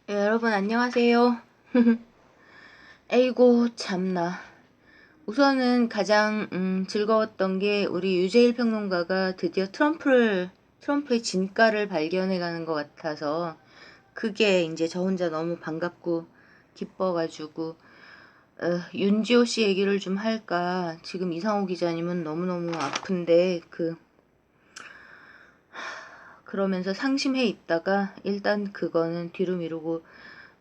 여러분 안녕하세요. 에이고 참나. 우선은 가장 즐거웠던 게 우리 유재일 평론가가 드디어 트럼프의 진가를 발견해가는 것 같아서 그게 이제 저 혼자 너무 반갑고 기뻐가지고 윤지호 씨 얘기를 좀 할까. 지금 이상호 기자님은 너무너무 아픈데 그러면서 상심해 있다가 일단 그거는 뒤로 미루고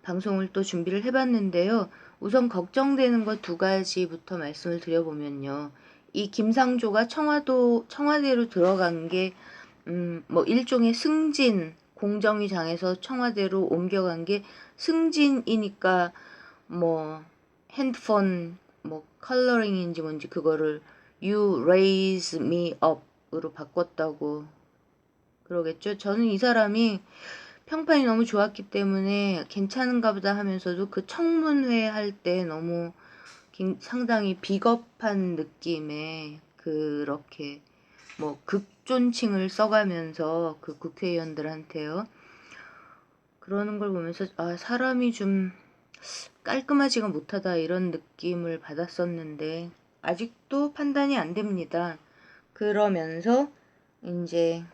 방송을 또 준비를 해봤는데요. 우선 걱정되는 것 두 가지부터 말씀을 드려보면요. 이 김상조가 청와대로 들어간 게, 뭐 일종의 승진, 공정위 장에서 청와대로 옮겨간 게 승진이니까 뭐 핸드폰, 뭐 컬러링인지 뭔지 그거를 You raise me up으로 바꿨다고 그러겠죠. 저는 이 사람이 평판이 너무 좋았기 때문에 괜찮은가 보다 하면서도 그 청문회 할 때 너무 상당히 비겁한 느낌의 그렇게 뭐 극존칭을 써가면서 그 국회의원들한테요. 그러는 걸 보면서 아, 사람이 좀 깔끔하지가 못하다 이런 느낌을 받았었는데 아직도 판단이 안 됩니다. 그러면서 이제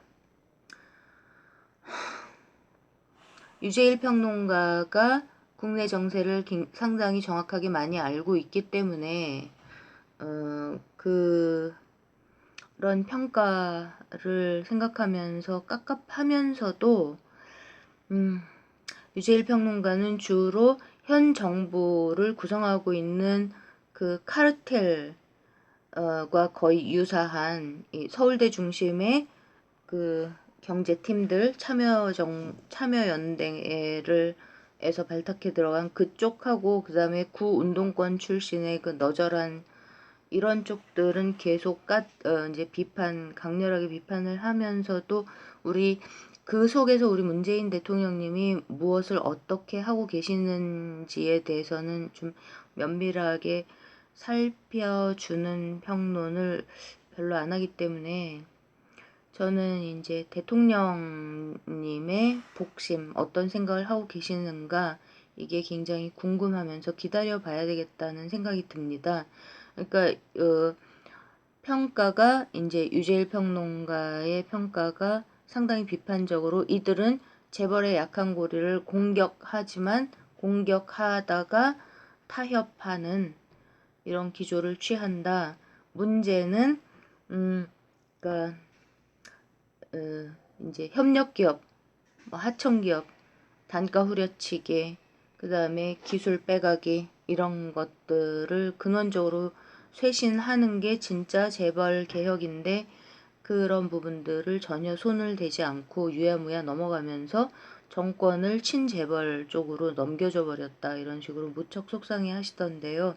유재일 평론가가 국내 정세를 상당히 정확하게 많이 알고 있기 때문에 그런 평가를 생각하면서 깝깝하면서도 음, 유재일 평론가는 주로 현 정부를 구성하고 있는 그 카르텔과 거의 유사한 이 서울대 중심의 그 경제팀들 참여연대를 에서 발탁해 들어간 그쪽하고 그다음에 구운동권 출신의 그 너절한 이런 쪽들은 계속 이제 강렬하게 비판을 하면서도 우리 그 속에서 우리 문재인 대통령님이 무엇을 어떻게 하고 계시는지에 대해서는 좀 면밀하게 살펴주는 평론을 별로 안 하기 때문에 저는 이제 대통령님의 복심, 어떤 생각을 하고 계시는가, 이게 굉장히 궁금하면서 기다려 봐야 되겠다는 생각이 듭니다. 그러니까, 평가가, 이제 유재일 평론가의 평가가 상당히 비판적으로 이들은 재벌의 약한 고리를 공격하지만 공격하다가 타협하는 이런 기조를 취한다. 문제는, 그러니까 이제 협력기업, 뭐 하청기업, 단가 후려치기, 그 다음에 기술 빼가기 이런 것들을 근원적으로 쇄신하는 게 진짜 재벌 개혁인데 그런 부분들을 전혀 손을 대지 않고 유야무야 넘어가면서 정권을 친재벌 쪽으로 넘겨줘 버렸다 이런 식으로 무척 속상해 하시던데요.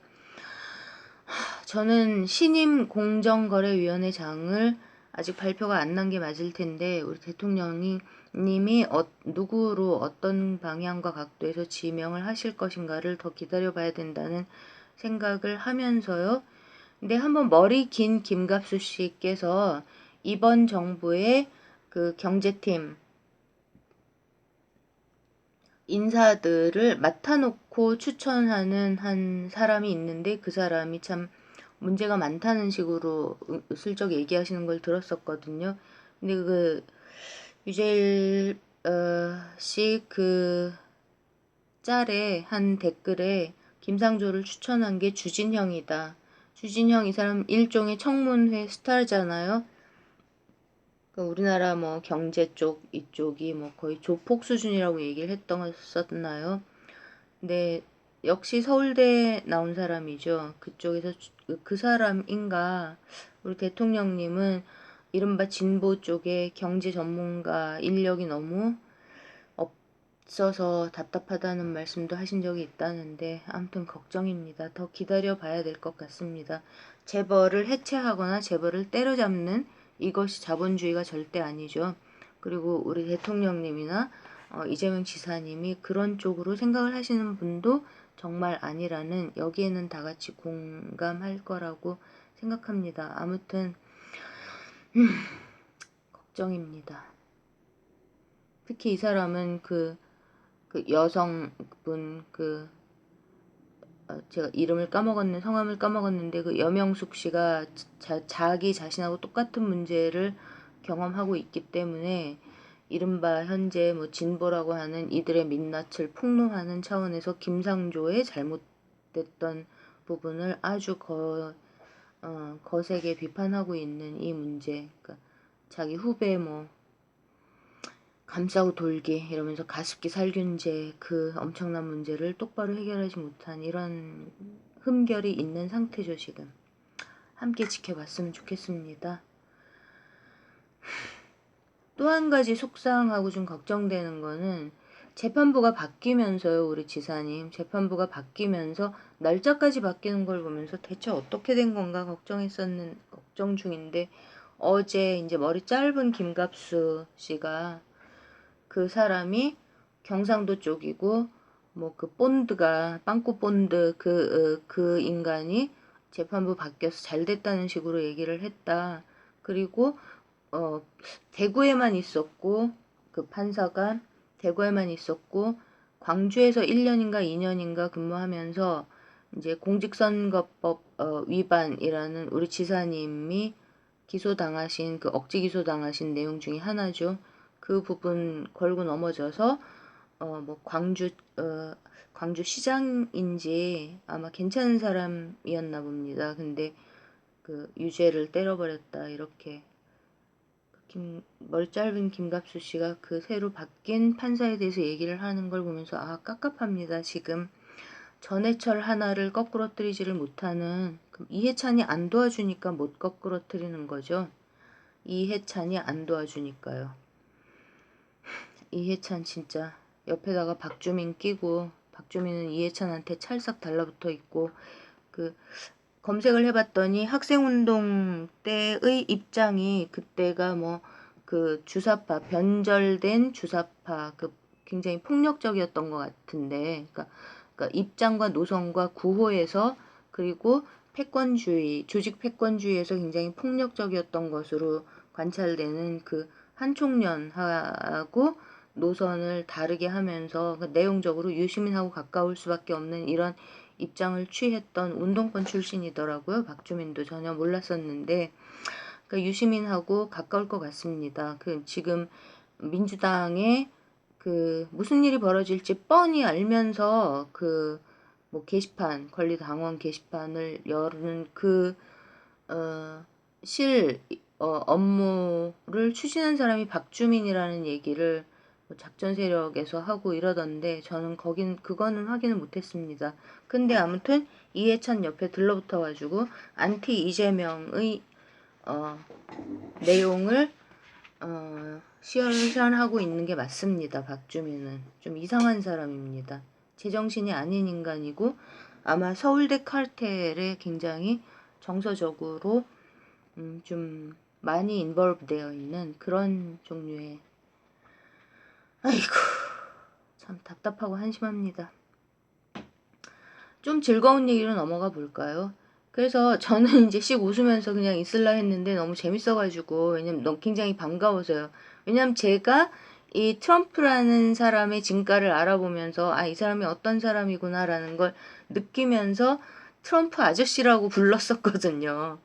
저는 신임 공정거래위원회장을 아직 발표가 안 난 게 맞을 텐데 우리 대통령이 님이 누구로 어떤 방향과 각도에서 지명을 하실 것인가를 더 기다려 봐야 된다는 생각을 하면서요. 근데 한번 머리 긴 김갑수 씨께서 이번 정부의 그 경제팀 인사들을 맡아놓고 추천하는 한 사람이 있는데 그 사람이 참 문제가 많다는 식으로 슬쩍 얘기하시는 걸 들었었거든요. 근데 그 유재일 씨그 짤에 한 댓글에 김상조를 추천한 게 주진형이다. 주진형 이 사람 일종의 청문회 스타잖아요. 그러니까 우리나라 뭐 경제 쪽 이쪽이 뭐 거의 조폭 수준이라고 얘기를 했었나요? 근데 역시 서울대 나온 사람이죠. 그쪽에서 그 사람인가 우리 대통령님은 이른바 진보 쪽에 경제 전문가 인력이 너무 없어서 답답하다는 말씀도 하신 적이 있다는데 아무튼 걱정입니다. 더 기다려 봐야 될 것 같습니다. 재벌을 해체하거나 재벌을 때려잡는 이것이 자본주의가 절대 아니죠. 그리고 우리 대통령님이나 이재명 지사님이 그런 쪽으로 생각을 하시는 분도 정말 아니라는 여기에는 다 같이 공감할 거라고 생각합니다. 아무튼 걱정입니다. 특히 이 사람은 그 여성분 제가 이름을 까먹었는 성함을 까먹었는데 그 여명숙 씨가 자기 자신하고 똑같은 문제를 경험하고 있기 때문에 이른바 현재 뭐 진보라고 하는 이들의 민낯을 폭로하는 차원에서 김상조의 잘못됐던 부분을 아주 거세게 비판하고 있는 이 문제. 그러니까 자기 후배 뭐 감싸고 돌기 이러면서 가습기 살균제 그 엄청난 문제를 똑바로 해결하지 못한 이런 흠결이 있는 상태죠 지금. 함께 지켜봤으면 좋겠습니다. 또 한 가지 속상하고 좀 걱정되는 거는 재판부가 바뀌면서요. 우리 지사님 재판부가 바뀌면서 날짜까지 바뀌는 걸 보면서 대체 어떻게 된 건가 걱정 중인데 어제 이제 머리 짧은 김갑수 씨가 그 사람이 경상도 쪽이고 뭐 그 본드가 빵꾸 본드 그 인간이 재판부 바뀌어서 잘 됐다는 식으로 얘기를 했다. 그리고 대구에만 있었고 그 판사가 대구에만 있었고 광주에서 1년인가 2년인가 근무하면서 이제 공직선거법 위반이라는 우리 지사님이 기소당하신 그 억지 기소당하신 내용 중에 하나죠. 그 부분 걸고 넘어져서 뭐 광주 시장인지 아마 괜찮은 사람이었나 봅니다. 근데 그 유죄를 때려버렸다 이렇게 머리 짧은 김갑수 씨가 그 새로 바뀐 판사에 대해서 얘기를 하는 걸 보면서 아 깝깝합니다. 지금 전해철 하나를 거꾸러뜨리지를 못하는 이해찬이 안 도와주니까 못 거꾸러뜨리는 거죠. 이해찬이 안 도와주니까요. 이해찬 진짜 옆에다가 박주민 끼고 박주민은 이해찬한테 찰싹 달라붙어 있고 그 검색을 해봤더니 학생운동 때의 입장이 그때가 뭐 그 주사파 변절된 주사파 그 굉장히 폭력적이었던 것 같은데 그러니까 입장과 노선과 구호에서 그리고 패권주의 조직 패권주의에서 굉장히 폭력적이었던 것으로 관찰되는 그 한총련하고 노선을 다르게 하면서 내용적으로 유시민하고 가까울 수밖에 없는 이런 입장을 취했던 운동권 출신이더라고요. 박주민도 전혀 몰랐었는데 그러니까 유시민하고 가까울 것 같습니다. 지금 민주당에 무슨 일이 벌어질지 뻔히 알면서 뭐 게시판 권리당원 게시판을 여는 업무를 추진한 사람이 박주민이라는 얘기를 작전 세력에서 하고 이러던데 저는 그거는 확인을 못했습니다. 근데 아무튼 이해찬 옆에 들러붙어가지고 안티 이재명의 내용을 시연하고 있는 게 맞습니다. 박주민은 좀 이상한 사람입니다. 제정신이 아닌 인간이고 아마 서울대 칼텔에 굉장히 정서적으로 좀 많이 인볼브 되어 있는 그런 종류의 아이고 참 답답하고 한심합니다. 좀 즐거운 얘기로 넘어가 볼까요? 그래서 저는 이제 씩 웃으면서 그냥 있을라 했는데 너무 재밌어가지고 왜냐면 너무 굉장히 반가워서요. 왜냐면 제가 이 트럼프라는 사람의 진가를 알아보면서 아, 이 사람이 어떤 사람이구나라는 걸 느끼면서 트럼프 아저씨라고 불렀었거든요.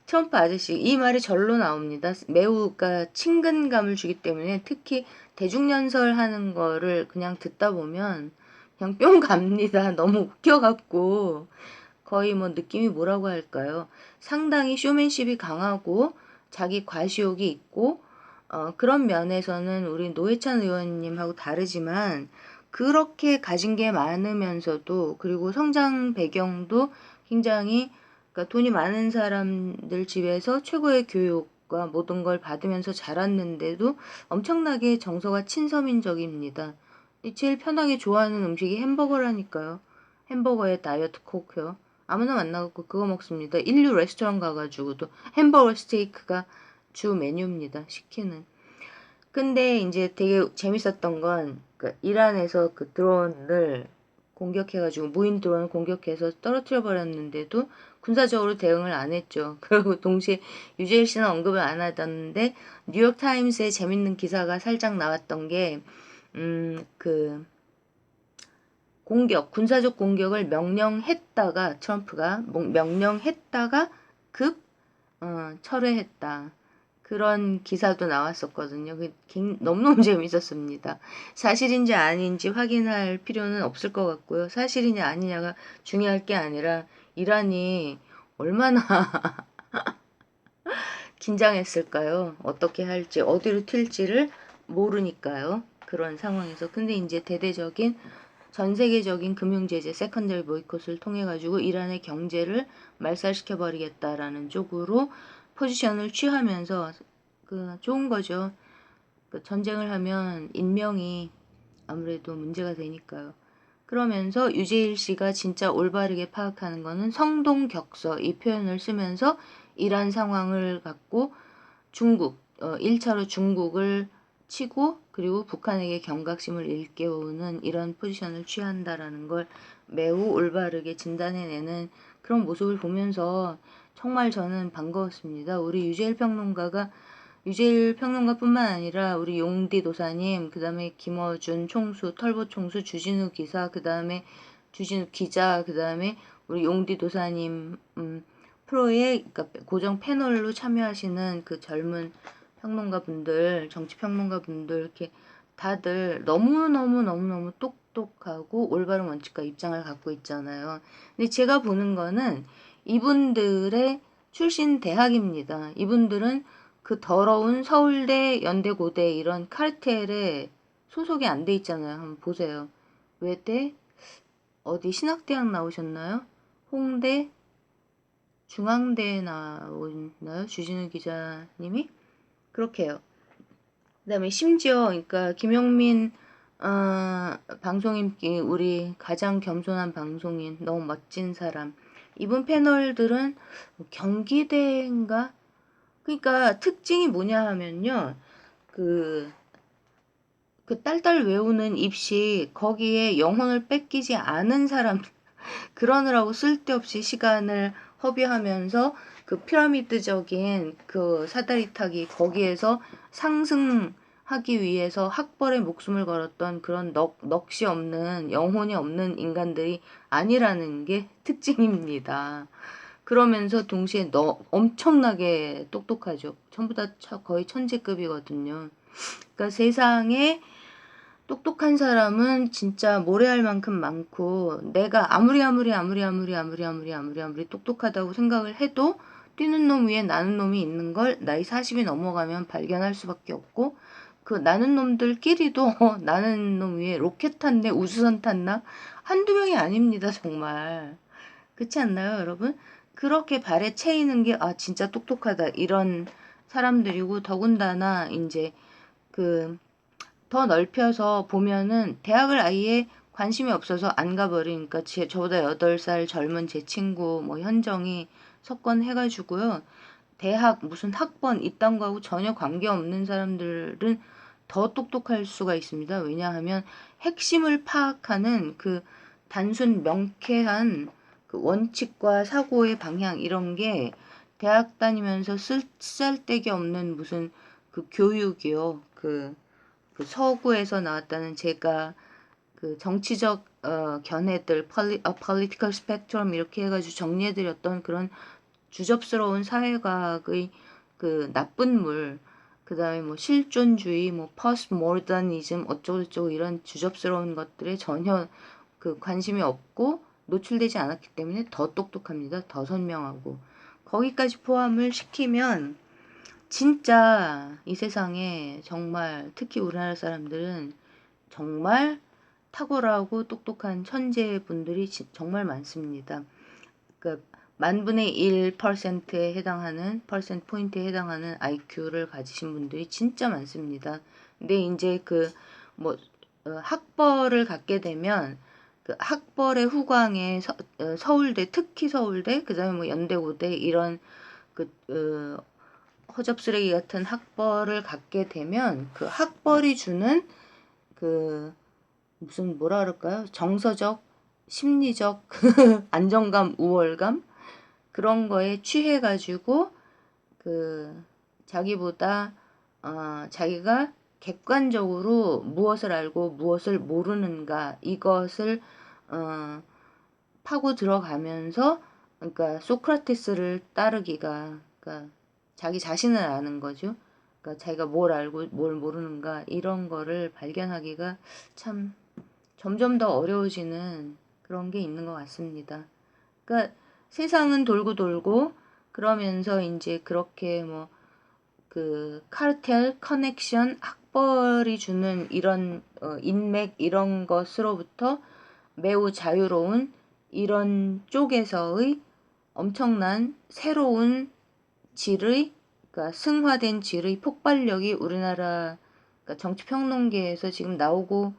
트럼프 아저씨 이 말이 절로 나옵니다. 매우 그러니까 친근감을 주기 때문에 특히 대중연설 하는 거를 그냥 듣다 보면 그냥 뿅 갑니다. 너무 웃겨갖고 거의 뭐 느낌이 뭐라고 할까요? 상당히 쇼맨십이 강하고 자기 과시욕이 있고 그런 면에서는 우리 노회찬 의원님하고 다르지만 그렇게 가진 게 많으면서도 그리고 성장 배경도 굉장히 그러니까 돈이 많은 사람들 집에서 최고의 교육과 모든 걸 받으면서 자랐는데도 엄청나게 정서가 친서민적입니다. 제일 편하게 좋아하는 음식이 햄버거라니까요. 햄버거에 다이어트 코크요. 아무나 만나갖고 그거 먹습니다. 인류 레스토랑 가가지고도 햄버거 스테이크가 주 메뉴입니다. 시키는. 근데 이제 되게 재밌었던 건 이란에서 그 드론을 공격해가지고 무인 드론을 공격해서 떨어뜨려 버렸는데도 군사적으로 대응을 안 했죠. 그리고 동시에 유재일 씨는 언급을 안 하던데 뉴욕 타임스에 재밌는 기사가 살짝 나왔던 게 군사적 공격을 명령했다가 트럼프가 명령했다가 급 철회했다. 그런 기사도 나왔었거든요. 너무너무 재밌었습니다. 사실인지 아닌지 확인할 필요는 없을 것 같고요. 사실이냐 아니냐가 중요할 게 아니라 이란이 얼마나 긴장했을까요? 어떻게 할지, 어디로 튈지를 모르니까요. 그런 상황에서. 근데 이제 대대적인 전 세계적인 금융제재, 세컨더리 보이콧을 통해 가지고 이란의 경제를 말살시켜 버리겠다라는 쪽으로 포지션을 취하면서 좋은 거죠. 전쟁을 하면 인명이 아무래도 문제가 되니까요. 그러면서 유재일 씨가 진짜 올바르게 파악하는 거는 성동격서 이 표현을 쓰면서 이란 상황을 갖고 중국, 1차로 중국을 치고 그리고 북한에게 경각심을 일깨우는 이런 포지션을 취한다라는 걸 매우 올바르게 진단해내는 그런 모습을 보면서 정말 저는 반가웠습니다. 우리 유재일 평론가뿐만 아니라 우리 용디 도사님, 그 다음에 김어준 총수, 털보 총수, 주진우 기사, 그 다음에 주진우 기자, 그 다음에 우리 용디 도사님 프로의 그러니까 고정 패널로 참여하시는 그 젊은 평론가분들, 정치 평론가분들 이렇게 다들 너무너무 똑똑하고 올바른 원칙과 입장을 갖고 있잖아요. 근데 제가 보는 거는 이분들의 출신 대학입니다. 이분들은 그 더러운 서울대, 연대고대 이런 카르텔에 소속이 안 돼 있잖아요. 한번 보세요. 외대, 어디 신학대학 나오셨나요? 홍대, 중앙대에 나오나요? 주진우 기자님이? 그렇게 해요. 그 다음에 심지어, 그러니까 김용민, 방송인, 우리 가장 겸손한 방송인, 너무 멋진 사람. 이분 패널들은 경기대인가? 그러니까 특징이 뭐냐 하면요. 그, 그 딸딸 외우는 입시, 거기에 영혼을 뺏기지 않은 사람, 그러느라고 쓸데없이 시간을 허비하면서 그 피라미드적인 그 사다리 타기 거기에서 상승하기 위해서 학벌에 목숨을 걸었던 그런 넋이 없는 영혼이 없는 인간들이 아니라는 게 특징입니다. 그러면서 동시에 엄청나게 똑똑하죠. 전부 다 거의 천재급이거든요. 그러니까 세상에 똑똑한 사람은 진짜 모래알 만큼 많고 내가 아무리 똑똑하다고 생각을 해도 뛰는 놈 위에 나는 놈이 있는 걸 나이 40이 넘어가면 발견할 수밖에 없고 그 나는 놈들끼리도 나는 놈 위에 로켓 탔네 우주선 탔나 한두 명이 아닙니다 정말. 그렇지 않나요 여러분? 그렇게 발에 채이는 게 아 진짜 똑똑하다 이런 사람들이고 더군다나 이제 그 더 넓혀서 보면은 대학을 아예 관심이 없어서 안 가버리니까 저보다 8살 젊은 제 친구 뭐 현정이 석권해가지고요. 대학 무슨 학번 이딴 거하고 전혀 관계없는 사람들은 더 똑똑할 수가 있습니다. 왜냐하면 핵심을 파악하는 그 단순 명쾌한 그 원칙과 사고의 방향 이런 게 대학 다니면서 쓰잘데기 없는 무슨 그 교육이요. 그 서구에서 나왔다는 제가 그 정치적 견해들, political spectrum 이렇게 해가지고 정리해드렸던 그런 주접스러운 사회과학의 그 나쁜 물, 그 다음에 뭐 실존주의, 뭐 postmodernism 어쩌고저쩌고 이런 주접스러운 것들에 전혀 그 관심이 없고 노출되지 않았기 때문에 더 똑똑합니다. 더 선명하고 거기까지 포함을 시키면 진짜 이 세상에 정말 특히 우리나라 사람들은 정말 탁월하고 똑똑한 천재분들이 정말 많습니다. 그 만분의 1%에 해당하는 퍼센트 포인트에 해당하는 IQ를 가지신 분들이 진짜 많습니다. 근데 이제 뭐 학벌을 갖게 되면 그 학벌의 후광에 서울대 특히 서울대 그다음에 뭐 연대고대 이런 허접쓰레기 같은 학벌을 갖게 되면 그 학벌이 주는 그 무슨 뭐라 그럴까요? 정서적, 심리적 안정감, 우월감 그런 거에 취해가지고 그 자기보다 자기가 객관적으로 무엇을 알고 무엇을 모르는가 이것을 파고 들어가면서, 그러니까 소크라테스를 따르기가, 그러니까 자기 자신을 아는 거죠. 그러니까 자기가 뭘 알고 뭘 모르는가 이런 거를 발견하기가 참 점점 더 어려워지는 그런 게 있는 것 같습니다. 그러니까 세상은 돌고 돌고 그러면서 이제 그렇게 뭐 그 카르텔 커넥션 학벌이 주는 이런 인맥 이런 것으로부터 매우 자유로운 이런 쪽에서의 엄청난 새로운 질의, 그러니까 승화된 질의 폭발력이 우리나라 그러니까 정치평론계에서 지금 나오고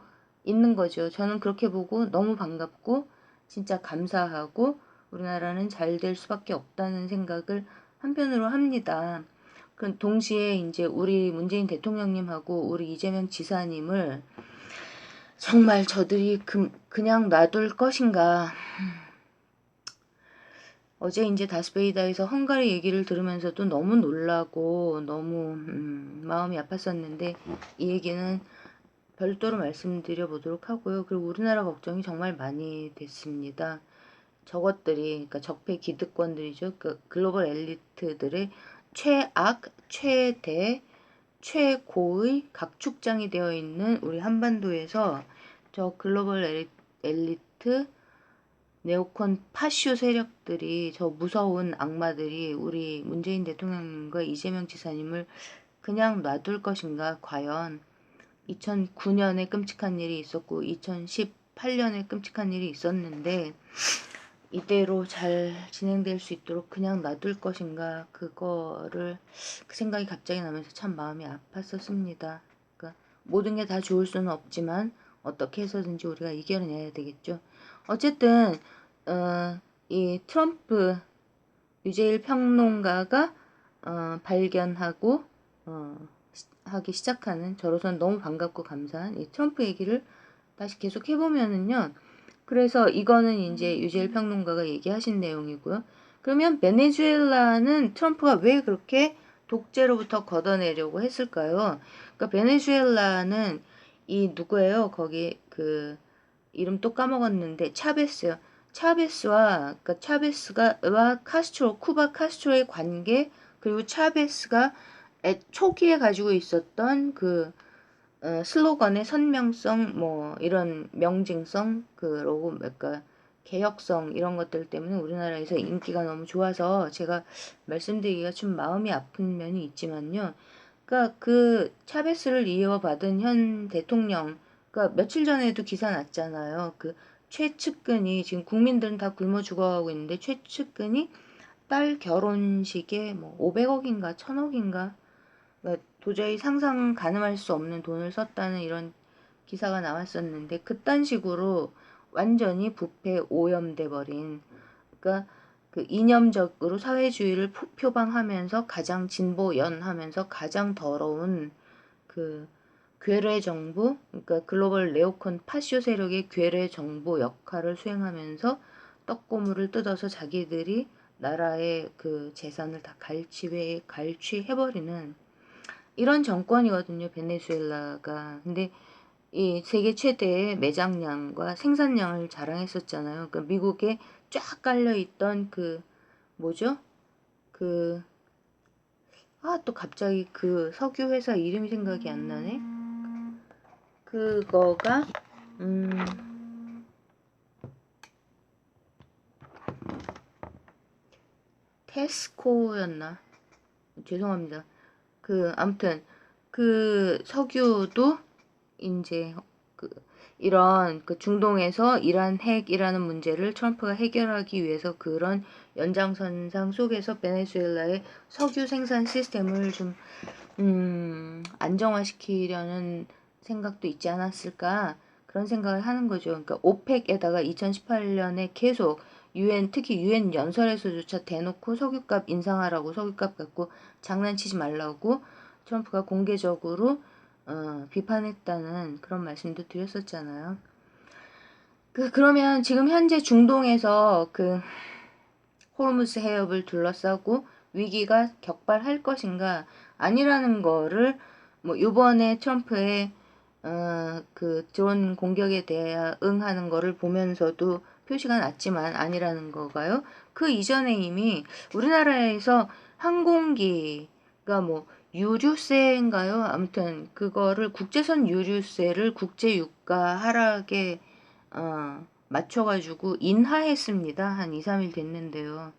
있는 거죠. 저는 그렇게 보고 너무 반갑고 진짜 감사하고 우리나라는 잘 될 수밖에 없다는 생각을 한편으로 합니다. 그 동시에 이제 우리 문재인 대통령님하고 우리 이재명 지사님을 정말 저들이 그냥 놔둘 것인가. 어제 이제 다스베이다에서 헝가리 얘기를 들으면서도 너무 놀라고 너무 마음이 아팠었는데 이 얘기는 별도로 말씀드려 보도록 하고요. 그리고 우리나라 걱정이 정말 많이 됐습니다. 저것들이 그러니까 적폐 기득권들이죠. 그 글로벌 엘리트들의 최악, 최대, 최고의 각축장이 되어 있는 우리 한반도에서 저 글로벌 엘리트 네오콘 파쇼 세력들이 저 무서운 악마들이 우리 문재인 대통령과 이재명 지사님을 그냥 놔둘 것인가 과연 2009년에 끔찍한 일이 있었고 2018년에 끔찍한 일이 있었는데 이대로 잘 진행될 수 있도록 그냥 놔둘 것인가 그거를 그 생각이 갑자기 나면서 참 마음이 아팠었습니다. 그러니까 모든 게 다 좋을 수는 없지만 어떻게 해서든지 우리가 이겨내야 되겠죠. 어쨌든 이 트럼프 유재일 평론가가 발견하고 하기 시작하는 저로서는 너무 반갑고 감사한 이 트럼프 얘기를 다시 계속 해보면은요. 그래서 이거는 이제 유재일 평론가가 얘기하신 내용이고요. 그러면 베네수엘라는 트럼프가 왜 그렇게 독재로부터 걷어내려고 했을까요? 그러니까 베네수엘라는 이 누구예요? 거기 그 이름 또 까먹었는데 차베스요. 차베스와 그러니까 차베스가와 카스트로 쿠바 카스트로의 관계 그리고 차베스가 초기에 가지고 있었던 그 슬로건의 선명성 뭐 이런 명징성 그러고 그러니까 개혁성 이런 것들 때문에 우리나라에서 인기가 너무 좋아서 제가 말씀드리기가 좀 마음이 아픈 면이 있지만요. 그러니까 그 차베스를 이어받은 현 대통령 그러니까 며칠 전에도 기사 났잖아요. 그 최측근이 지금 국민들은 다 굶어 죽어가고 있는데 최측근이 딸 결혼식에 뭐 500억인가 1000억인가 그러니까 도저히 상상 가늠할 수 없는 돈을 썼다는 이런 기사가 나왔었는데 그딴 식으로 완전히 부패 오염돼 버린 그러니까 그 이념적으로 사회주의를 표방하면서 가장 진보연하면서 가장 더러운 그 괴뢰 정부 그러니까 글로벌 네오콘 파쇼 세력의 괴뢰 정부 역할을 수행하면서 떡고물을 뜯어서 자기들이 나라의 그 재산을 다 갈취해버리는 이런 정권이거든요, 베네수엘라가. 근데 이 세계 최대의 매장량과 생산량을 자랑했었잖아요. 그러니까 미국에 쫙 깔려있던 그 뭐죠? 그 또 갑자기 그 석유 회사 이름이 생각이 안 나네. 그거가 테스코였나? 죄송합니다. 그 아무튼 그 석유도 이제 그 이런 그 중동에서 이란 핵이라는 문제를 트럼프가 해결하기 위해서 그런 연장선상 속에서 베네수엘라의 석유 생산 시스템을 좀 안정화시키려는 생각도 있지 않았을까 그런 생각을 하는 거죠. 그러니까 오펙에다가 2018년에 계속 특히 유엔 연설에서조차 대놓고 석유값 인상하라고 석유값 갖고 장난치지 말라고 트럼프가 공개적으로 비판했다는 그런 말씀도 드렸었잖아요. 그러면 지금 현재 중동에서 그 호르무스 해협을 둘러싸고 위기가 격발할 것인가 아니라는 거를 뭐 요번에 트럼프의 그 드론 공격에 대응하는 거를 보면서도 표시가 났지만 아니라는 거가요. 그 이전에 이미 우리나라에서 항공기가 뭐 유류세인가요? 아무튼 그거를 국제선 유류세를 국제유가 하락에 맞춰가지고 인하했습니다. 한 2, 3일 됐는데요.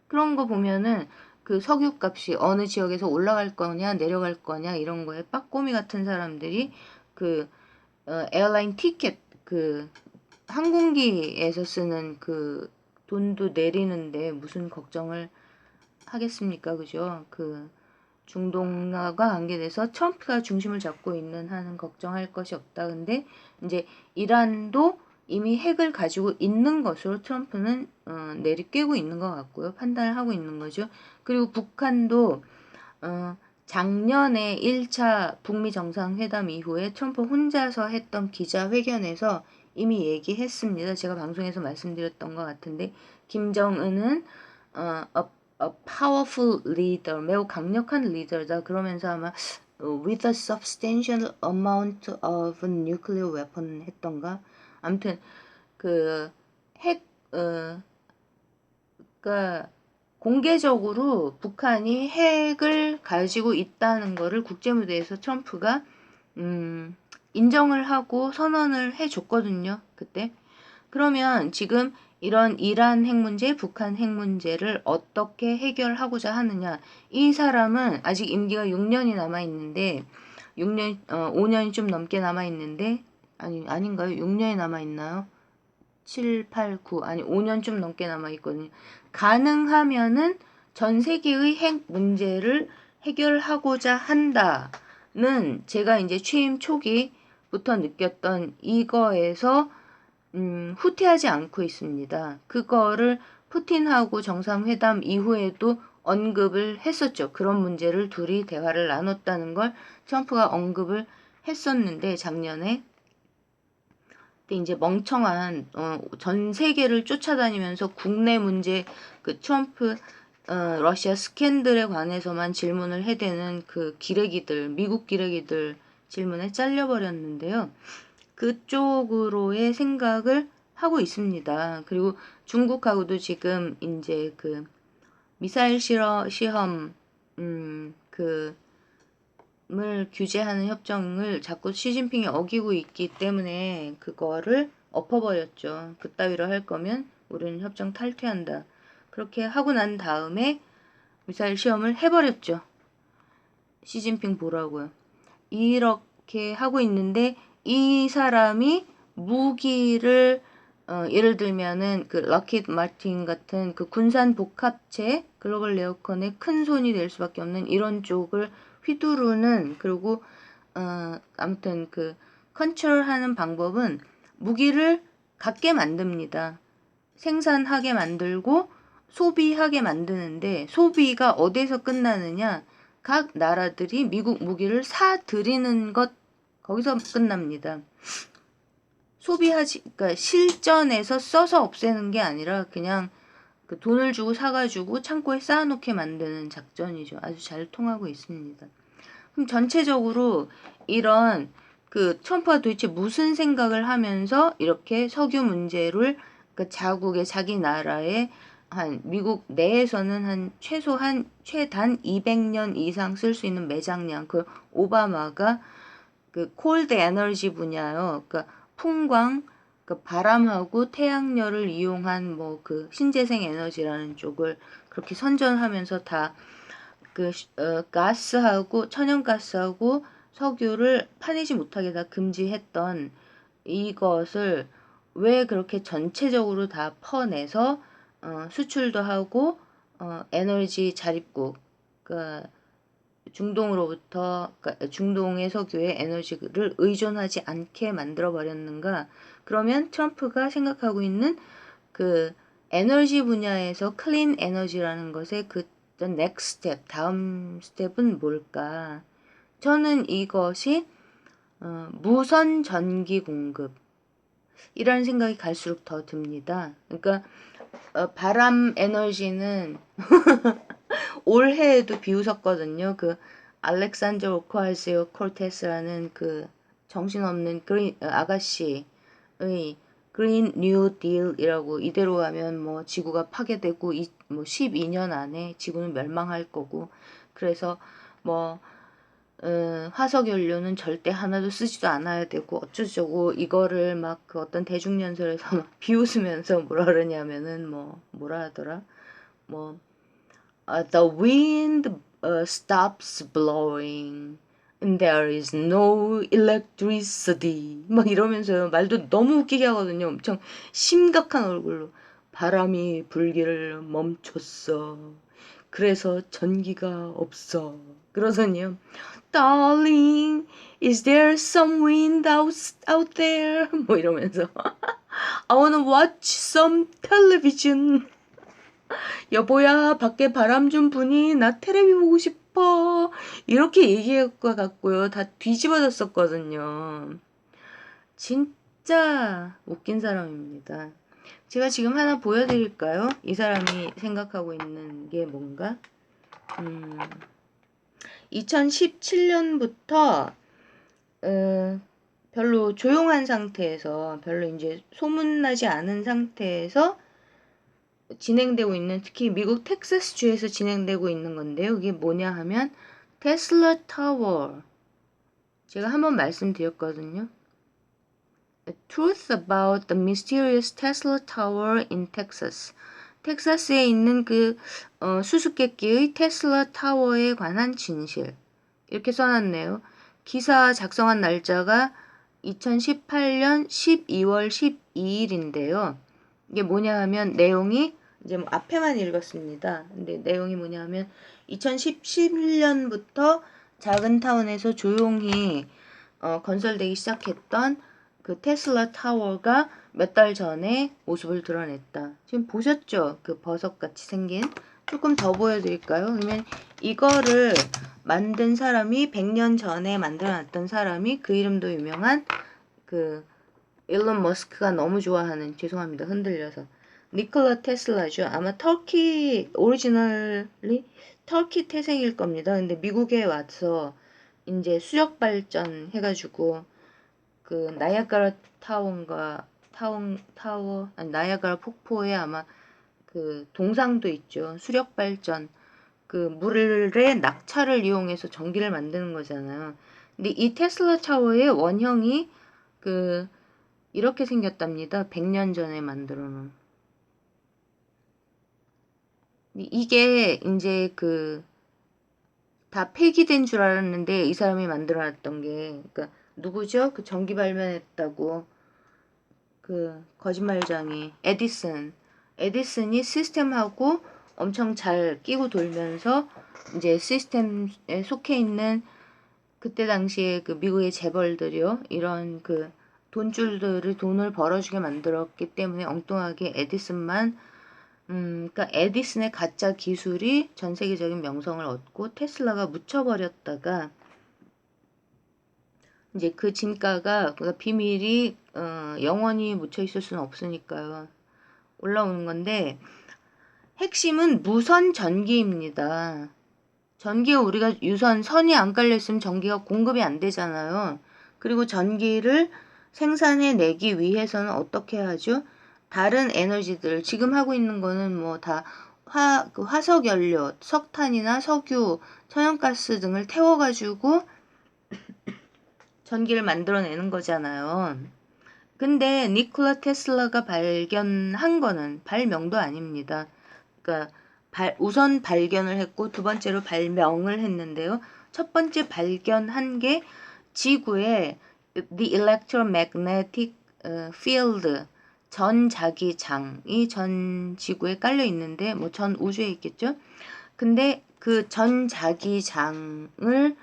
그런 거 보면은 그 석유값이 어느 지역에서 올라갈 거냐 내려갈 거냐 이런 거에 빠꼬미 같은 사람들이 그 에어라인 티켓 그 항공기에서 쓰는 그 돈도 내리는데 무슨 걱정을 하겠습니까? 그죠? 그 중동과 관계돼서 트럼프가 중심을 잡고 있는 한은 걱정할 것이 없다. 근데 이제 이란도 이미 핵을 가지고 있는 것으로 트럼프는 내리쬐고 있는 것 같고요. 판단을 하고 있는 거죠. 그리고 북한도 작년에 1차 북미 정상회담 이후에 트럼프 혼자서 했던 기자회견에서 이미 얘기했습니다. 제가 방송에서 말씀드렸던 것 같은데 김정은은 a powerful leader, 매우 강력한 리더다. 그러면서 아마 with a substantial amount of nuclear weapon 했던가. 아무튼 그 핵, 그러니까 공개적으로 북한이 핵을 가지고 있다는 거를 국제무대에서 트럼프가 인정을 하고 선언을 해줬거든요. 그때. 그러면 지금 이런 이란 핵 문제, 북한 핵 문제를 어떻게 해결하고자 하느냐. 이 사람은 아직 임기가 6년이 남아있는데 6년, 5년이 좀 넘게 남아있는데 아닌가요? 6년이 남아있나요? 7, 8, 9 아니 5년 좀 넘게 남아있거든요. 가능하면은 전 세계의 핵 문제를 해결하고자 한다는 제가 이제 취임 초기부터 느꼈던 이거에서 후퇴하지 않고 있습니다. 그거를 푸틴하고 정상회담 이후에도 언급을 했었죠. 그런 문제를 둘이 대화를 나눴다는 걸 트럼프가 언급을 했었는데 작년에. 근데 이제 멍청한 전 세계를 쫓아다니면서 국내 문제 그 트럼프 러시아 스캔들에 관해서만 질문을 해대는 그 기레기들 미국 기레기들 질문에 잘려버렸는데요. 그쪽으로의 생각을 하고 있습니다. 그리고 중국하고도 지금 이제 그 미사일 시험 그을 규제하는 협정을 자꾸 시진핑이 어기고 있기 때문에 그거를 엎어버렸죠. 그따위로 할 거면 우리는 협정 탈퇴한다. 그렇게 하고 난 다음에 미사일 시험을 해버렸죠. 시진핑 보라고요. 이렇게 하고 있는데 이 사람이 무기를 예를 들면은 그 럭키드 마틴 같은 그 군산 복합체 글로벌 레어컨의 큰 손이 될 수밖에 없는 이런 쪽을 휘두르는 그리고 아무튼 그 컨트롤하는 방법은 무기를 갖게 만듭니다. 생산하게 만들고 소비하게 만드는데 소비가 어디서 끝나느냐? 각 나라들이 미국 무기를 사들이는 것 거기서 끝납니다. 소비하지 그러니까 실전에서 써서 없애는 게 아니라 그냥 그 돈을 주고 사가지고 창고에 쌓아놓게 만드는 작전이죠. 아주 잘 통하고 있습니다. 그럼 전체적으로 이런 그 트럼프가 도대체 무슨 생각을 하면서 이렇게 석유 문제를 그 자국의 자기 나라의 한 미국 내에서는 한 최소한 최단 200년 이상 쓸 수 있는 매장량 그 오바마가 그 콜드 에너지 분야요. 그러니까 풍광 그 바람하고 태양열을 이용한 뭐 그 신재생 에너지라는 쪽을 그렇게 선전하면서 다 그 가스하고 천연가스하고 석유를 파내지 못하게 다 금지했던 이것을 왜 그렇게 전체적으로 다 퍼내서 수출도 하고 에너지 자립국 그러니까 중동으로부터 그러니까 중동의 석유에 에너지를 의존하지 않게 만들어 버렸는가? 그러면 트럼프가 생각하고 있는 그 에너지 분야에서 클린 에너지라는 것의 그 next step, 다음 스텝은 뭘까? 저는 이것이 무선 전기 공급 이라는 생각이 갈수록 더 듭니다. 그러니까 바람 에너지는 올해에도 비웃었거든요. 그 알렉산더 오카시오 코르테스라는 그 정신없는 아가씨의 그린 뉴 딜이라고, 이대로 가면 뭐 지구가 파괴되고 뭐 12년 안에 지구는 멸망할 거고, 그래서 뭐 화석 연료는 절대 하나도 쓰지도 않아야 되고 어쩌저쩌고, 이거를 막 그 어떤 대중연설에서 막 비웃으면서 뭐라 그러냐면은 뭐라 하더라, 뭐 the wind stops blowing and there is no electricity 막 이러면서 말도 너무 웃기게 하거든요. 엄청 심각한 얼굴로 바람이 불기를 멈췄어. 그래서 전기가 없어. 그러더니요. Darling, is there some wind out there? 뭐 이러면서 I wanna watch some television. 여보야, 밖에 바람 좀 부니? 나 테레비 보고 싶어. 이렇게 얘기할 것 같고요. 다 뒤집어졌었거든요. 진짜 웃긴 사람입니다. 제가 지금 하나 보여드릴까요? 이 사람이 생각하고 있는 게 뭔가? 2017년부터 별로 조용한 상태에서, 별로 이제 소문나지 않은 상태에서 진행되고 있는, 특히 미국 텍사스 주에서 진행되고 있는 건데요. 이게 뭐냐 하면 테슬라 타워. 제가 한번 말씀드렸거든요. The truth about the mysterious Tesla Tower in Texas. 텍사스에 있는 그 수수께끼의 테슬라 타워에 관한 진실. 이렇게 써놨네요. 기사 작성한 날짜가 2018년 12월 12일인데요. 이게 뭐냐 하면 내용이 이제 뭐 앞에만 읽었습니다. 근데 내용이 뭐냐 하면 2017년부터 작은 타운에서 조용히 건설되기 시작했던 그 테슬라 타워가 몇 달 전에 모습을 드러냈다. 지금 보셨죠? 그 버섯같이 생긴. 조금 더 보여드릴까요? 그러면 이거를 만든 사람이 100년 전에 만들어놨던 사람이, 그 이름도 유명한 그 일론 머스크가 너무 좋아하는, 죄송합니다 흔들려서, 니콜라 테슬라죠. 아마 터키 오리지널리 터키 태생일 겁니다. 근데 미국에 와서 이제 수력 발전 해가지고 그 나이아가라 타워 아니 나이아가라 폭포에 아마 그 동상도 있죠. 수력 발전, 그 물의 낙차를 이용해서 전기를 만드는 거잖아요. 근데 이 테슬라 타워의 원형이 그 이렇게 생겼답니다. 100년 전에 만들어 놓은. 이게 이제 그 다 폐기된 줄 알았는데 이 사람이 만들어 놨던 게, 그러니까 누구죠? 그 전기 발명했다고 그 거짓말쟁이 에디슨이 시스템하고 엄청 잘 끼고 돌면서 이제 시스템에 속해 있는, 그때 당시에 그 미국의 재벌들이요, 이런 그 돈줄들을 돈을 벌어주게 만들었기 때문에 엉뚱하게 에디슨만, 그러니까 에디슨의 가짜 기술이 전 세계적인 명성을 얻고 테슬라가 묻혀버렸다가 이제 그 진가가, 그러니까 비밀이 영원히 묻혀 있을 수는 없으니까요. 올라오는 건데, 핵심은 무선 전기입니다. 전기에 우리가 유선 선이 안 깔려 있으면 전기가 공급이 안 되잖아요. 그리고 전기를 생산해내기 위해서는 어떻게 하죠? 다른 에너지들, 지금 하고 있는 거는 뭐 다 그 화석 연료, 석탄이나 석유, 천연가스 등을 태워가지고 전기를 만들어내는 거잖아요. 근데 니콜라 테슬라가 발견한 거는 발명도 아닙니다. 그러니까 우선 발견을 했고 두 번째로 발명을 했는데요. 첫 번째 발견한 게 지구에 the electromagnetic field, 전자기장이 전 지구에 깔려 있는데, 뭐 전 우주에 있겠죠. 근데 그 전자기장을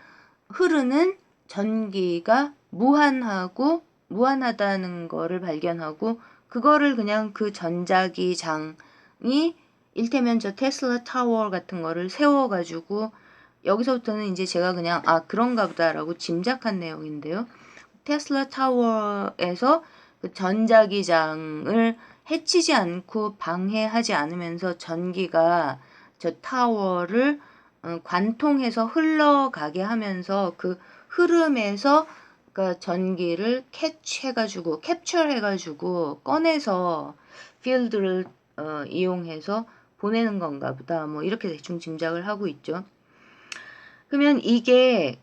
흐르는 전기가 무한하다는 거를 발견하고, 그거를 그냥 그 전자기장이 일테면 저 테슬라 타워 같은 거를 세워가지고, 여기서부터는 이제 제가 그냥 그런가 보다라고 짐작한 내용인데요. 테슬라 타워에서 그 전자기장을 해치지 않고 방해하지 않으면서 전기가 저 타워를 관통해서 흘러가게 하면서 그 흐름에서 그러니까 전기를 캐치해가지고 캡처해가지고 꺼내서 필드를 이용해서 보내는 건가 보다. 뭐 이렇게 대충 짐작을 하고 있죠. 그러면 이게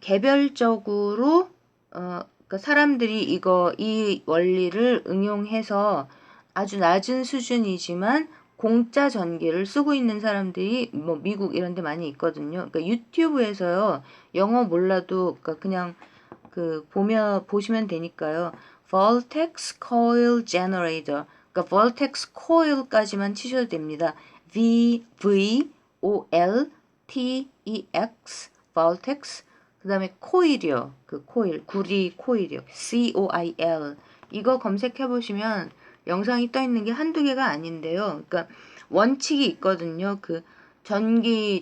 개별적으로 그러니까 사람들이 이 원리를 응용해서 아주 낮은 수준이지만 공짜 전기를 쓰고 있는 사람들이 뭐 미국 이런 데 많이 있거든요. 그러니까 유튜브에서요. 영어 몰라도 그러니까 그냥 보시면 되니까요. Voltex Coil Generator. 그러니까 Voltex Coil까지만 치셔도 됩니다. VOLTEX Voltex. 그다음에 코일이요. 코일, 구리 코일이요. COIL. 이거 검색해 보시면 영상이 떠 있는 게 한두 개가 아닌데요. 그러니까 원칙이 있거든요.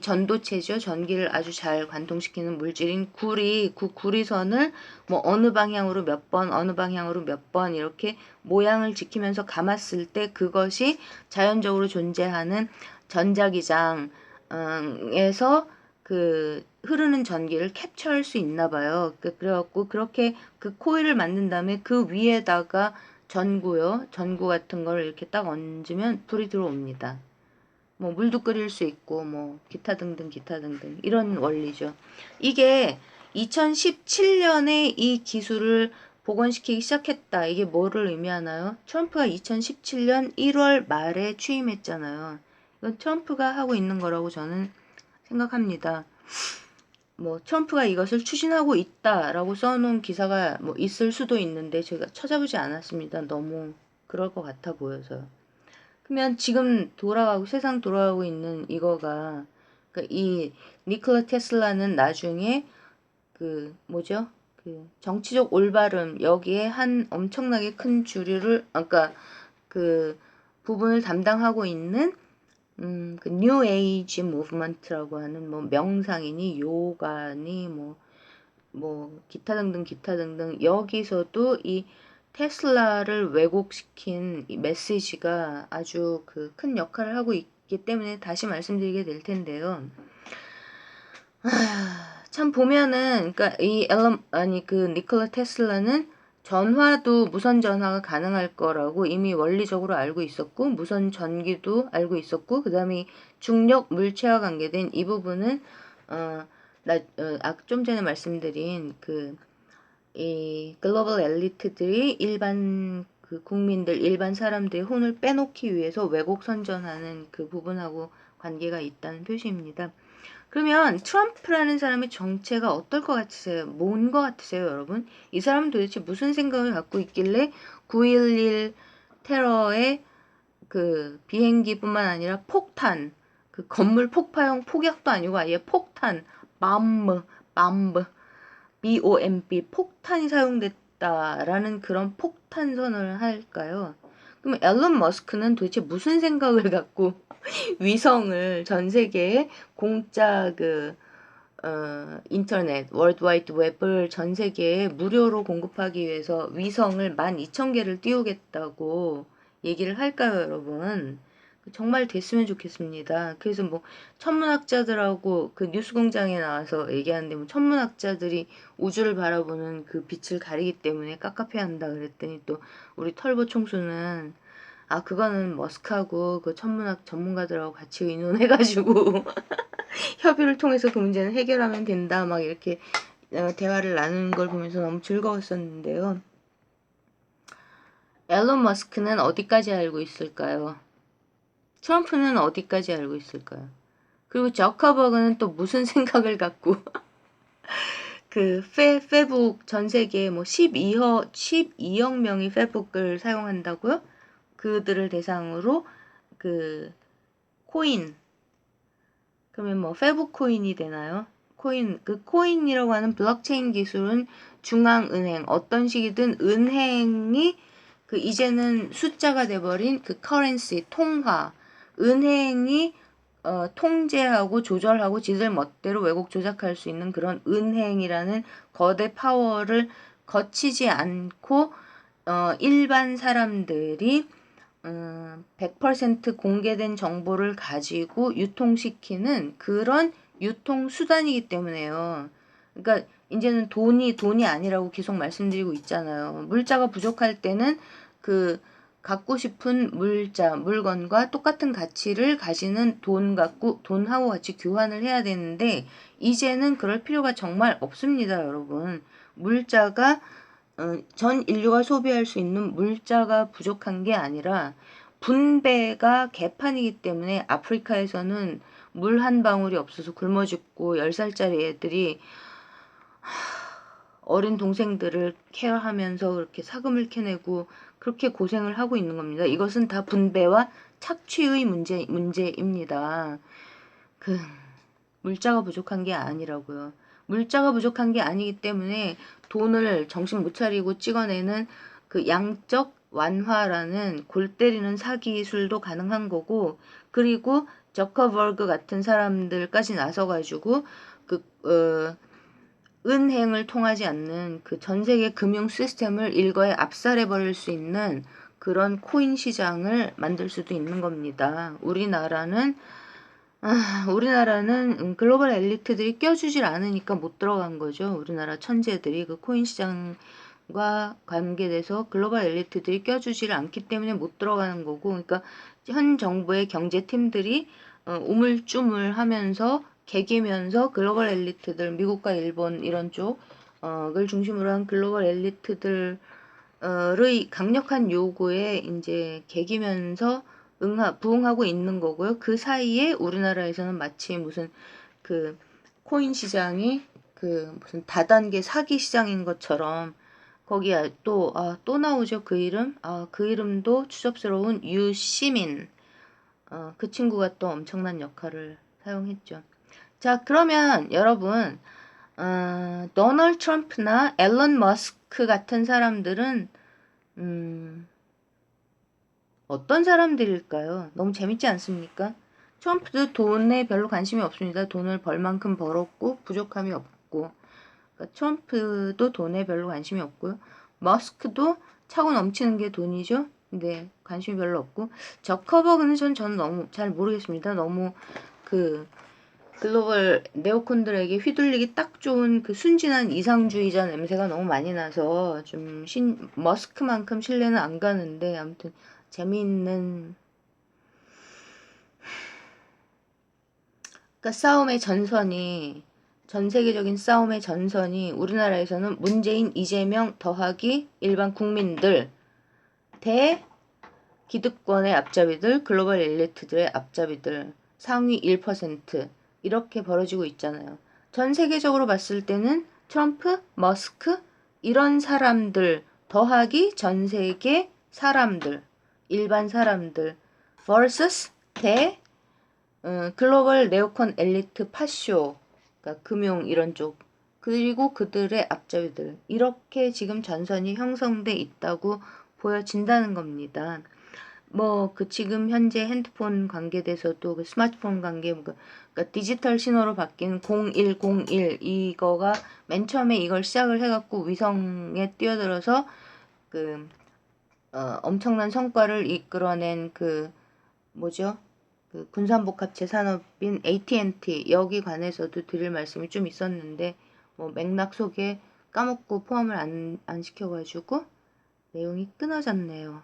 전도체죠. 전기를 아주 잘 관통시키는 물질인 구리, 구리선을 뭐 어느 방향으로 몇 번, 어느 방향으로 몇 번 이렇게 모양을 지키면서 감았을 때 그것이 자연적으로 존재하는 전자기장에서 흐르는 전기를 캡처할 수 있나 봐요. 그래갖고 그렇게 코일을 만든 다음에 그 위에다가 전구 같은 걸 이렇게 딱 얹으면 불이 들어옵니다. 뭐 물도 끓일 수 있고 뭐 기타 등등 이런 원리죠. 이게 2017년에 이 기술을 복원시키기 시작했다. 이게 뭐를 의미하나요? 트럼프가 2017년 1월 말에 취임했잖아요. 이건 트럼프가 하고 있는 거라고 저는 생각합니다. 뭐 트럼프가 이것을 추진하고 있다라고 써놓은 기사가 뭐 있을 수도 있는데 제가 찾아보지 않았습니다. 너무 그럴 것 같아 보여서요. 그러면 지금 세상 돌아가고 있는 이거가, 그러니까 이 니콜라 테슬라는 나중에 정치적 올바름, 여기에 한 엄청나게 큰 그러니까 그 부분을 담당하고 있는, 뉴 에이지 무브먼트라고 하는 뭐 명상이니, 요가니, 기타 등등, 여기서도 이 테슬라를 왜곡시킨 이 메시지가 아주 큰 역할을 하고 있기 때문에 다시 말씀드리게 될 텐데요. 참 보면은, 그러니까 니콜라 테슬라는 전화도 무선 전화가 가능할 거라고 이미 원리적으로 알고 있었고, 무선 전기도 알고 있었고, 그 다음에 중력 물체와 관계된 이 부분은, 좀 전에 말씀드린 이 글로벌 엘리트들이 일반 국민들, 일반 사람들의 혼을 빼놓기 위해서 왜곡 선전하는 그 부분하고 관계가 있다는 표시입니다. 그러면 트럼프라는 사람의 정체가 어떨 것 같으세요? 뭔 것 같으세요, 여러분? 이 사람은 도대체 무슨 생각을 갖고 있길래 9.11 테러의 비행기뿐만 아니라 폭탄, 건물 폭파용 폭약도 아니고 아예 폭탄, 밤브, BOMB, 폭탄이 사용됐다라는 그런 폭탄 선언을 할까요? 그럼 앨런 머스크는 도대체 무슨 생각을 갖고 위성을 전 세계에 공짜 인터넷, 월드와이드 웹을 전 세계에 무료로 공급하기 위해서 위성을 12,000개를 띄우겠다고 얘기를 할까요, 여러분? 정말 됐으면 좋겠습니다. 그래서 뭐 천문학자들하고 뉴스공장에 나와서 얘기하는데 뭐 천문학자들이 우주를 바라보는 빛을 가리기 때문에 깝깝해 한다 그랬더니 또 우리 털보 총수는 그거는 머스크하고 천문학 전문가들하고 같이 의논해가지고 협의를 통해서 그 문제는 해결하면 된다 막 이렇게 대화를 나누는 걸 보면서 너무 즐거웠었는데요. 앨런 머스크는 어디까지 알고 있을까요? 트럼프는 어디까지 알고 있을까요? 그리고 저커버그는 또 무슨 생각을 갖고 페북 전 세계에 뭐 12억 명이 페북을 사용한다고요? 그들을 대상으로 코인, 그러면 뭐 페북 코인이 되나요? 코인이라고 하는 블록체인 기술은 중앙은행, 어떤 식이든 은행이 이제는 숫자가 돼버린 커런시, 통화, 은행이 통제하고 조절하고 지들 멋대로 왜곡 조작할 수 있는 그런 은행이라는 거대 파워를 거치지 않고 일반 사람들이 100% 공개된 정보를 가지고 유통시키는 그런 유통수단이기 때문에요. 그러니까 이제는 돈이 아니라고 계속 말씀드리고 있잖아요. 물자가 부족할 때는 그 갖고 싶은 물건과 똑같은 가치를 가지는 돈하고 같이 교환을 해야 되는데, 이제는 그럴 필요가 정말 없습니다, 여러분. 물자가, 전 인류가 소비할 수 있는 물자가 부족한 게 아니라 분배가 개판이기 때문에 아프리카에서는 물 한 방울이 없어서 굶어 죽고 10살짜리 애들이 어린 동생들을 케어하면서 그렇게 사금을 캐내고 그렇게 고생을 하고 있는 겁니다. 이것은 다 분배와 착취의 문제입니다. 그 물자가 부족한 게 아니라고요. 물자가 부족한 게 아니기 때문에 돈을 정신 못 차리고 찍어내는 그 양적 완화라는 골 때리는 사기술도 가능한 거고, 그리고 저커버그 같은 사람들까지 나서가지고 그 은행을 통하지 않는 그 전 세계 금융 시스템을 일거에 압살해 버릴 수 있는 그런 코인 시장을 만들 수도 있는 겁니다. 우리나라는 글로벌 엘리트들이 껴주질 않으니까 못 들어간 거죠. 우리나라 천재들이 그 코인 시장과 관계돼서 글로벌 엘리트들이 껴주질 않기 때문에 못 들어가는 거고, 그러니까 현 정부의 경제팀들이 우물쭈물 하면서 개기면서 글로벌 엘리트들, 미국과 일본 이런 쪽을 중심으로 한 글로벌 엘리트들의 강력한 요구에 이제 개기면서 부응하고 있는 거고요. 그 사이에 우리나라에서는 마치 무슨 그 코인 시장이 그 무슨 다단계 사기 시장인 것처럼, 거기에 또 나오죠. 그 이름. 그 이름도 추접스러운 유시민. 그 친구가 또 엄청난 역할을 사용했죠. 자, 그러면 여러분, 도널드 트럼프나 앨런 머스크 같은 사람들은 어떤 사람들일까요? 너무 재밌지 않습니까? 트럼프도 돈에 별로 관심이 없습니다. 돈을 벌 만큼 벌었고 부족함이 없고. 그러니까 트럼프도 돈에 별로 관심이 없고요. 머스크도 차고 넘치는 게 돈이죠. 근데 관심이 별로 없고. 저커버그는 저는 너무 잘 모르겠습니다. 너무 그 글로벌 네오콘들에게 휘둘리기 딱 좋은 그 순진한 이상주의자 냄새가 너무 많이 나서 좀 머스크만큼 신뢰는 안 가는데, 아무튼 재미있는, 그러니까 전 세계적인 싸움의 전선이 우리나라에서는 문재인, 이재명 더하기 일반 국민들 대 기득권의 앞잡이들, 글로벌 엘리트들의 앞잡이들, 상위 1% 이렇게 벌어지고 있잖아요. 전 세계적으로 봤을 때는 트럼프, 머스크 이런 사람들 더하기 전 세계 사람들, 일반 사람들 vs 대 글로벌 네오콘 엘리트 파쇼, 그러니까 금융 이런 쪽, 그리고 그들의 앞잡이들, 이렇게 지금 전선이 형성돼 있다고 보여진다는 겁니다. 뭐 그 지금 현재 핸드폰 관계돼서도 그 스마트폰 관계, 그러니까 디지털 신호로 바뀐 0101 이거가 맨 처음에 이걸 시작을 해갖고 위성에 뛰어들어서 그 엄청난 성과를 이끌어낸 그 뭐죠? 그 군산복합체 산업인 AT&T 여기 관해서도 드릴 말씀이 좀 있었는데, 뭐 맥락 속에 까먹고 포함을 안 시켜가지고 내용이 끊어졌네요.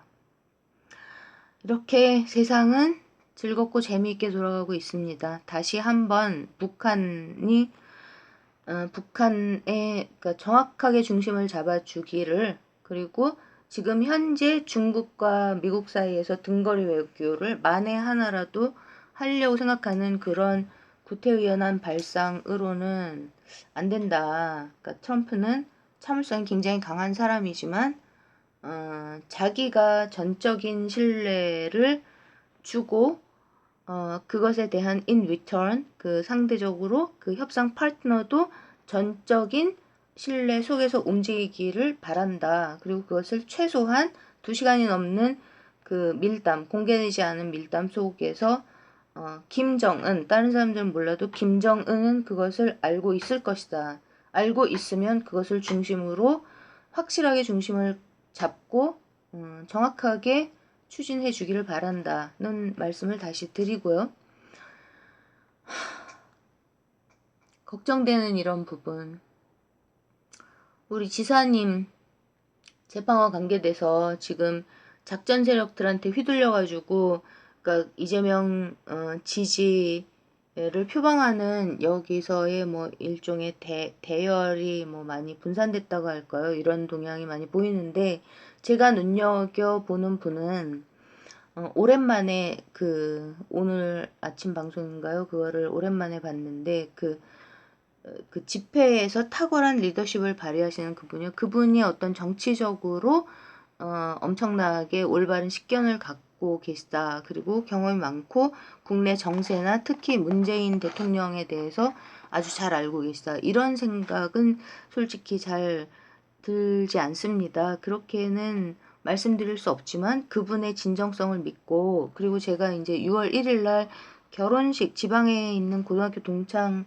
이렇게 세상은 즐겁고 재미있게 돌아가고 있습니다. 다시 한번 북한의 그러니까 정확하게 중심을 잡아주기를, 그리고 지금 현재 중국과 미국 사이에서 등거리 외교를 만에 하나라도 하려고 생각하는 그런 구태의연한 발상으로는 안 된다. 그러니까 트럼프는 참을성이 굉장히 강한 사람이지만 자기가 전적인 신뢰를 주고 그것에 대한 in return, 그 상대적으로 그 협상 파트너도 전적인 신뢰 속에서 움직이기를 바란다. 그리고 그것을 최소한 2시간이 넘는 그 밀담, 공개되지 않은 밀담 속에서 김정은, 다른 사람들은 몰라도 김정은은 그것을 알고 있을 것이다. 알고 있으면 그것을 중심으로 확실하게 중심을 잡고 정확하게 추진해 주기를 바란다는 말씀을 다시 드리고요. 걱정되는 이런 부분, 우리 지사님 재판과 관계돼서 지금 작전 세력들한테 휘둘려가지고, 그러니까 이재명 지지를 표방하는 여기서의 뭐 일종의 대열이 뭐 많이 분산됐다고 할까요? 이런 동향이 많이 보이는데, 제가 눈여겨보는 분은 오랜만에 오늘 아침 방송인가요? 그거를 오랜만에 봤는데 그 집회에서 탁월한 리더십을 발휘하시는 그분이요. 그분이 어떤 정치적으로 엄청나게 올바른 식견을 갖고 계시다. 그리고 경험이 많고 국내 정세나 특히 문재인 대통령에 대해서 아주 잘 알고 계시다. 이런 생각은 솔직히 잘 들지 않습니다. 그렇게는 말씀드릴 수 없지만 그분의 진정성을 믿고, 그리고 제가 이제 6월 1일 날 결혼식, 지방에 있는 고등학교 동창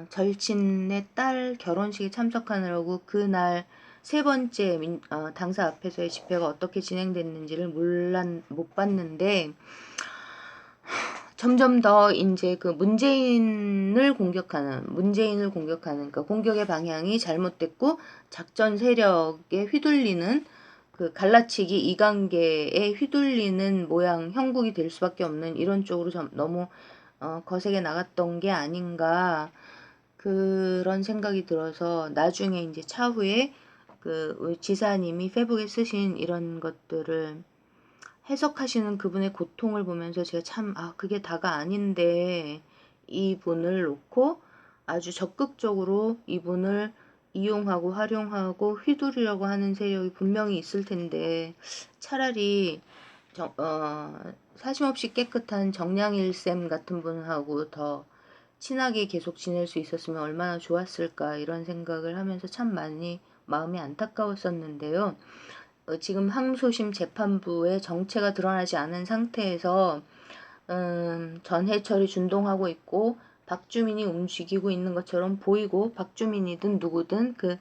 절친의 딸 결혼식에 참석하느라고 그날 세 번째 당사 앞에서의 집회가 어떻게 진행됐는지를 못 봤는데, 점점 더 이제 그 문재인을 공격하는, 그러니까 공격의 방향이 잘못됐고 작전 세력에 휘둘리는, 그 갈라치기 이관계에 휘둘리는 모양 형국이 될 수밖에 없는 이런 쪽으로 너무 거세게 나갔던 게 아닌가, 그런 생각이 들어서 나중에 이제 차후에 우리 지사님이 페북에 쓰신 이런 것들을 해석하시는 그분의 고통을 보면서 제가 참, 그게 다가 아닌데 이분을 놓고 아주 적극적으로 이분을 이용하고 활용하고 휘두르려고 하는 세력이 분명히 있을 텐데, 차라리 사심없이 깨끗한 정량일쌤 같은 분하고 더 친하게 계속 지낼 수 있었으면 얼마나 좋았을까, 이런 생각을 하면서 참 많이 마음이 안타까웠었는데요. 지금 항소심 재판부의 정체가 드러나지 않은 상태에서 전해철이 준동하고 있고 박주민이 움직이고 있는 것처럼 보이고, 박주민이든 누구든 그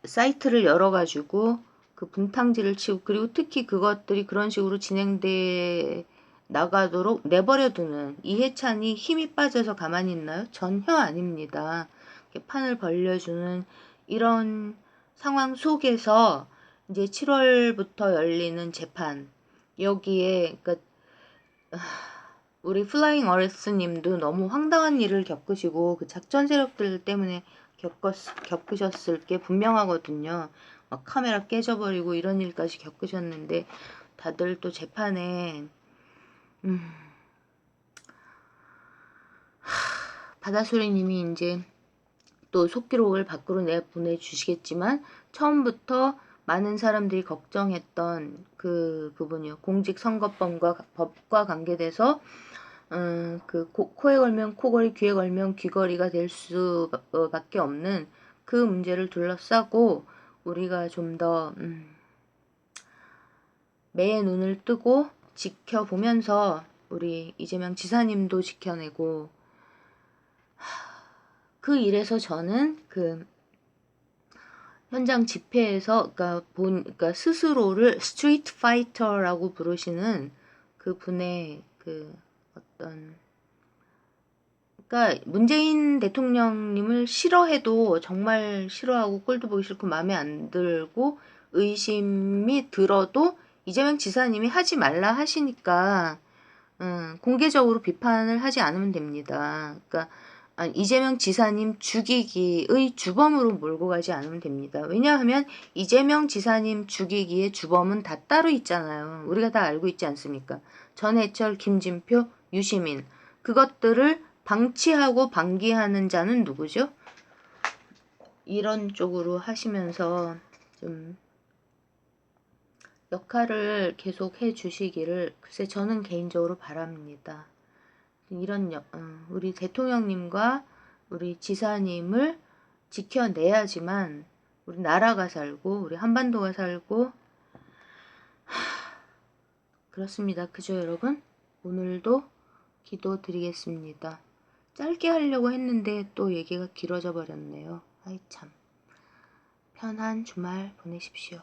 사이트를 열어가지고 그 분탕질을 치고, 그리고 특히 그것들이 그런 식으로 진행돼 나가도록 내버려두는 이해찬이 힘이 빠져서 가만히 있나요? 전혀 아닙니다. 이렇게 판을 벌려주는 이런 상황 속에서 이제 7월부터 열리는 재판, 여기에 그러니까 우리 플라잉 어스님도 너무 황당한 일을 겪으시고 그 작전 세력들 때문에 겪으셨을 게 분명하거든요. 막 카메라 깨져버리고 이런 일까지 겪으셨는데, 다들 또 재판에 바다소리님이 이제 또 속기록을 밖으로 내보내주시겠지만, 처음부터 많은 사람들이 걱정했던 그 부분이요. 공직선거법과 법과 관계돼서 코에 걸면 코걸이, 귀에 걸면 귀걸이가 될 수밖에 없는 그 문제를 둘러싸고, 우리가 좀 더 매의 눈을 뜨고 지켜보면서 우리 이재명 지사님도 지켜내고, 그 일에서 저는 현장 집회에서 그러니까 스스로를 스트리트 파이터라고 부르시는 그 분의 어떤, 그러니까 문재인 대통령님을 싫어해도 정말 싫어하고 꼴도 보기 싫고 마음에 안 들고 의심이 들어도 이재명 지사님이 하지 말라 하시니까 공개적으로 비판을 하지 않으면 됩니다. 그러니까 이재명 지사님 죽이기의 주범으로 몰고 가지 않으면 됩니다. 왜냐하면 이재명 지사님 죽이기의 주범은 다 따로 있잖아요. 우리가 다 알고 있지 않습니까? 전해철, 김진표, 유시민, 그것들을 방치하고 방기하는 자는 누구죠? 이런 쪽으로 하시면서 좀 역할을 계속 해주시기를 글쎄 저는 개인적으로 바랍니다. 이런 우리 대통령님과 우리 지사님을 지켜내야지만 우리 나라가 살고 우리 한반도가 살고, 그렇습니다. 그죠 여러분? 오늘도 기도 드리겠습니다. 짧게 하려고 했는데 또 얘기가 길어져 버렸네요. 아이 참. 편한 주말 보내십시오.